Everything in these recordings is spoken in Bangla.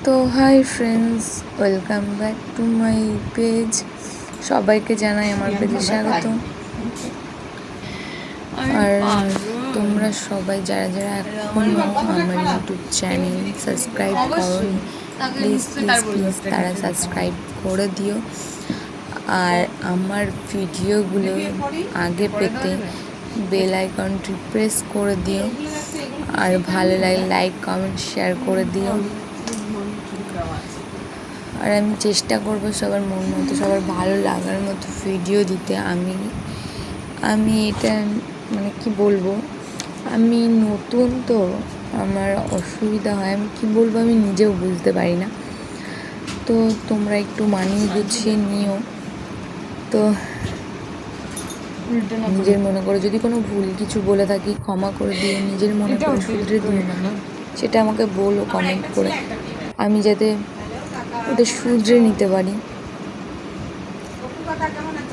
তো hi friends, welcome back to my page. সবাইকে জানাই আমার পেজে স্বাগত। আর তোমরা সবাই যারা যারা এখনও আমার ইউটিউব চ্যানেল সাবস্ক্রাইব করোনি, প্লিজ প্লিজ প্লিজ তারা সাবস্ক্রাইব করে দিও। আর আমার ভিডিওগুলো আগে পেতে বেল আইকনটি প্রেস করে দিও। আর ভালো লাগলে লাইক কমেন্ট শেয়ার করে দিও। আর আমি চেষ্টা করবো সবার মন মতো, সবার ভালো লাগার মতো ভিডিও দিতে। আমি এটা মানে কি বলবো, আমি নতুন তো আমার অসুবিধা হয়, আমি কি বলবো আমি নিজেও বুঝতে পারি না। তো তোমরা একটু মানিয়ে গুছিয়ে নিও। তো নিজের মনে করে যদি কোনো ভুল কিছু বলে থাকি ক্ষমা করে দিও, নিজের মনে করে শুধরে দিও, সেটা আমাকে বলো কমেন্ট করে, আমি যাতে ওটা শুধরে নিতে পারি।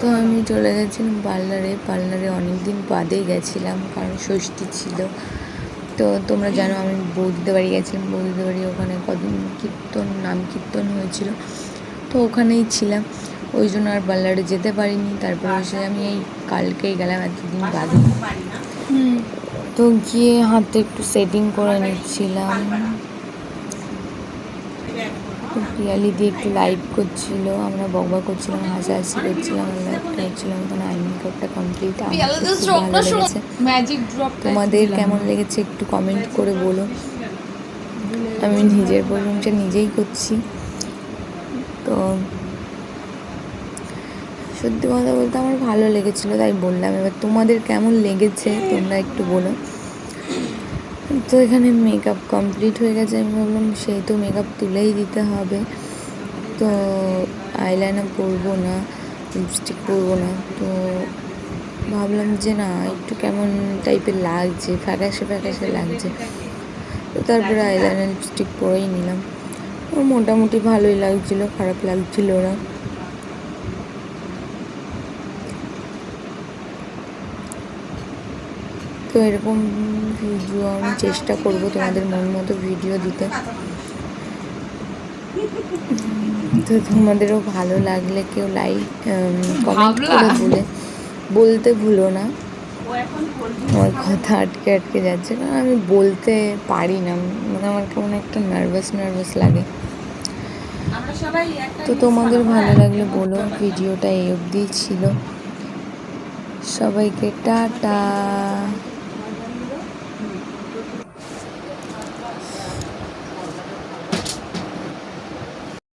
তো আমি চলে গেছিলাম পার্লারে অনেক দিন বাদেই গেছিলাম, কারণ ষষ্ঠী ছিল। তো তোমরা জানো আমি বৌদিদের বাড়ি গেছিলাম, বৌদিদের বাড়ি ওখানে কদিন নাম কীর্তন হয়েছিল, তো ওখানেই ছিলাম, ওই জন্য আর পার্লারে যেতে পারিনি। তারপরে এসে আমি এই কালকেই গেলাম, এতদিন বাদে। তো গিয়ে হাতে একটু সেটিং করে নিচ্ছিলাম, পিয়ালি দিয়ে একটু লাইভ করছিল, আমরা বকবা করছিলাম, হাসাহাসি করছিলাম, লাইভটা হচ্ছিলাম। ওখানে আই মেকআপটা কমপ্লিট। আমার খুব ভালো লেগেছে। তোমাদের কেমন লেগেছে একটু কমেন্ট করে বলো। আমি নিজের প্রশংসা নিজেই করছি। তো সত্যি কথা বলতে আমার ভালো লেগেছিলো, তাই বললাম। এবার তোমাদের কেমন লেগেছে তোমরা একটু বলো। তো এখানে মেকআপ কমপ্লিট হয়ে গেছে, আমি ভাবলাম সেই তো মেকআপ তুলেই দিতে হবে, তো আইলাইনার পরবো না, লিপস্টিক পরবো না। তো ভাবলাম যে না, একটু কেমন টাইপের লাগছে, ফ্যাকাশে লাগছে। তো তারপরে আইলাইনার লিপস্টিক পরেই নিলাম। মোটামুটি ভালোই লাগছিলো, খারাপ লাগছিল না। তো এরকম ভিডিও আমি চেষ্টা করবো তোমাদের মন মতো ভিডিও দিতে। তো তোমাদেরও ভালো লাগলে কেউ লাইক কমেন্ট করে বলতে ভুলো না। আমার কথা আটকে যাচ্ছে, কারণ আমি বলতে পারি না, মানে আমার কেমন একটা নার্ভাস লাগে। তো তোমাদের ভালো লাগলে বলো। ভিডিওটা এই অবধি ছিল। সবাইকে টাটা।